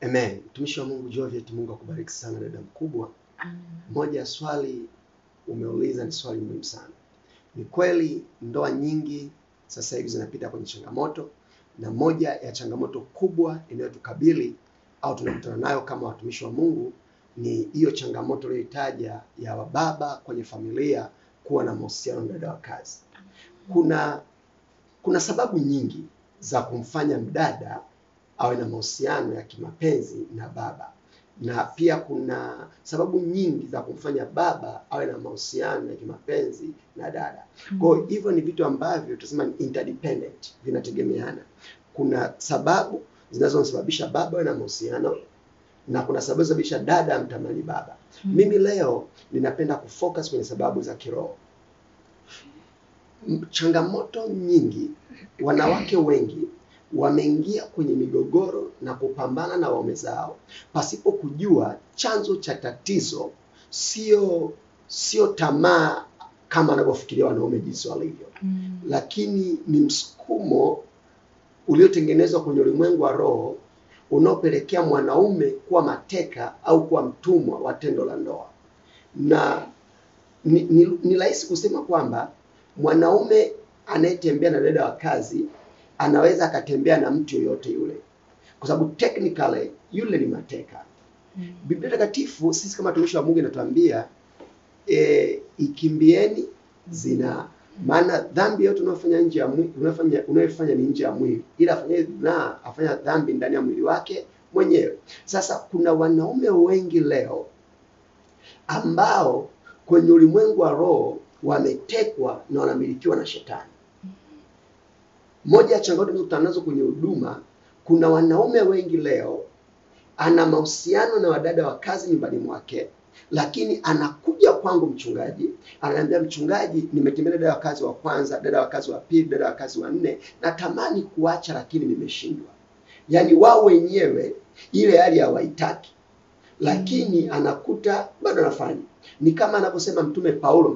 Amen. Mtumishi wa Mungu Joviet, Mungu akubariki sana dada mkubwa. Amen. Moja ya swali umeuliza ni swali muhimu sana. Ni kweli ndoa nyingi sasa hivi zinapita kwenye changamoto, na moja ya changamoto kubwa inayotukabili au tunakutana nayo kama watumishi wa Mungu ni hiyo changamoto iliyotaja ya wababa kwenye familia kuwa na mahusiano na dada wa kazi. Kuna sababu nyingi za kumfanya mdada awe na mahusiano ya kimapenzi na baba, na pia kuna sababu nyingi za kumfanya baba awe na mahusiano ya kimapenzi na dada. Kwa hivyo ni vitu ambavyo tunasema ni interdependent, vinategemeana. Kuna sababu zinazosababisha baba awe na mahusiano na kuna sababu zinazosababisha dada amtamani baba. Mimi leo ninapenda kufocus kwenye sababu za kiroho. Changamoto nyingi, wanawake wengi wameingia kwenye migogoro na kupambana na waume zao pasipo kujua chanzo cha tatizo sio tamaa kama wanavyofikiria wanaume jinsi walivyo. Lakini ni msukumo uliotengenezwa kwenye ulimwengu wa roho unaopelekea mwanaume kuwa mateka au kuwa mtumwa wa tendo la ndoa. Na ni rahisi kusema kwamba mwanaume anayetembea na dada wa kazi anaweza akatembea na mtu yoyote yule, kwa sababu technically yule ni mateka. Biblia Takatifu sisi kama watumishi wa Mungu inatuambia ikimbieni zina. Maana dhambi yote unayofanya nje ya mwili, unayofanya ni nje ya mwili, ila afanya dhambi ndani ya mwili wake mwenyewe. Sasa kuna wanaume wengi leo ambao kwenye ulimwengu wa roho wametekwa na wanamilikiwa na shetani. Moja ya changamoto tunazokutana nazo kwenye huduma, kuna wanaume wengi leo ana mahusiano na wadada wa kazi nyumbani mwake, lakini anakuja kwangu mchungaji, ananiambia mchungaji, nimetembea dada wa kazi wa kwanza, dada wa kazi wa pili, dada wa kazi wa nne, natamani kuacha lakini nimeshindwa. Yaani wao wenyewe ile hali hawaitaki, lakini anakuta bado anafanya. Ni kama anavyosema Mtume Paulo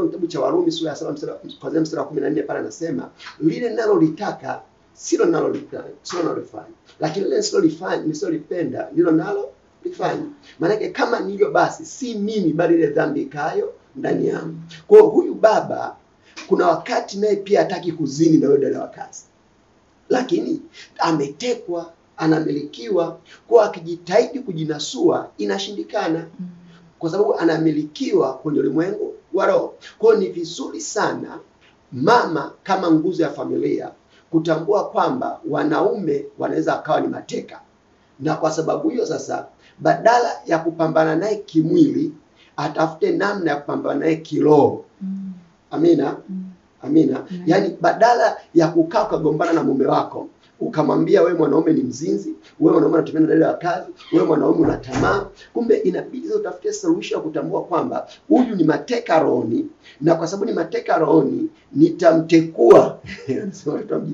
kitabu cha Warumi sura ya 7 kuanzia mstari wa 14 pale anasema, lile ninalolitaka silo ninalolifanya, lakini lile nisilolipenda ndilo ninalolifanya. Maana yake kama nilivyo basi si mimi bali ile dhambi ikayo ndani yangu. Kwa huyu baba kuna wakati naye pia hataki kuzini na yule dada wa kazi, lakini ametekwa, anamilikiwa, kwa akijitahidi kujinasua inashindikana, kwa sababu anamilikiwa kwenye ulimwengu wa roho. Kwa ni vizuri sana mama kama nguzo ya familia kutambua kwamba wanaume wanaweza akawa ni mateka, na kwa sababu hiyo sasa badala ya kupambana naye kimwili atafute namna ya kupambana naye kiroho. Amina. Amina. Yaani badala ya kukaa ukagombana na mume wako ukamwambia wewe mwanaume ni mzinzi, wewe mwanaume unatembea na dada wa kazi, wewe mwanaume una tamaa, kumbe inabidi utafutie suluhisho ya kutambua kwamba huyu ni mateka rohoni, na kwa sababu ni mateka rohoni nitamtekua.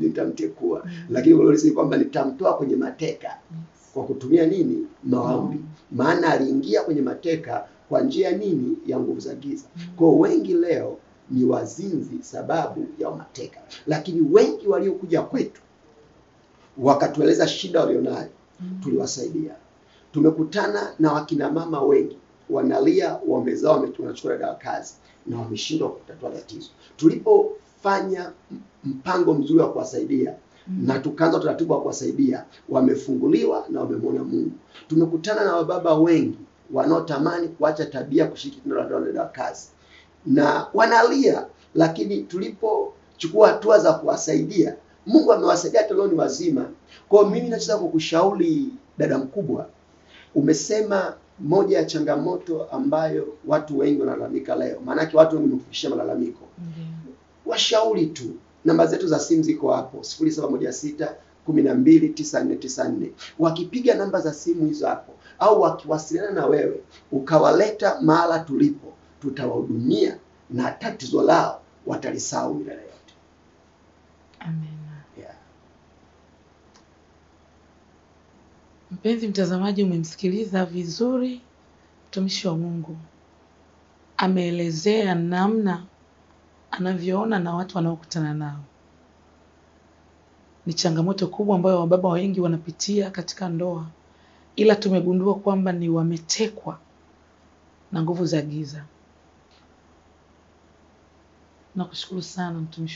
Nitamtekua. Lakini wale si kwamba nitamtoa kwenye mateka kwa kutumia nini? Maombi. Maana aliingia kwenye mateka kwa njia nini? Ya nguvu za giza. Kwa wengi leo ni wazinzi sababu ya mateka, lakini wengi waliokuja kwetu wakatueleza shida walionayo, tuliwasaidia. Tumekutana na wakina mama wengi wanalia wamezao wanachukua dada wa kazi na wameshindwa kutatua tatizo. Tulipofanya mpango mzuri wa kuwasaidia na tukaanza taratibu wa kuwasaidia, wamefunguliwa na wamemwona Mungu. Tumekutana na wababa wengi wanaotamani kuacha tabia kushiriki tendo la dada wa kazi na wanalia, lakini tulipochukua hatua za kuwasaidia, Mungu amewasaidia hata leo ni wazima. Kwa mimi nachotaka kukushauri dada mkubwa, umesema moja ya changamoto ambayo watu wengi wanalalamika leo, maana yake watu wengi wamekufikishia malalamiko. Washauri tu, namba zetu za simu ziko hapo 0716 12 9494. Wakipiga namba za simu hizo hapo au wakiwasiliana na wewe ukawaleta mahala tulipo, tutawahudumia na tatizo lao watalisahau milele yote. Amen. Yeah. Mpenzi mtazamaji, umemsikiliza vizuri mtumishi wa Mungu. Ameelezea namna anavyoona na watu wanaokutana nao. Ni changamoto kubwa ambayo wababa wengi wanapitia katika ndoa, ila tumegundua kwamba ni wametekwa na nguvu za giza. Nakushukuru sana mtumishi.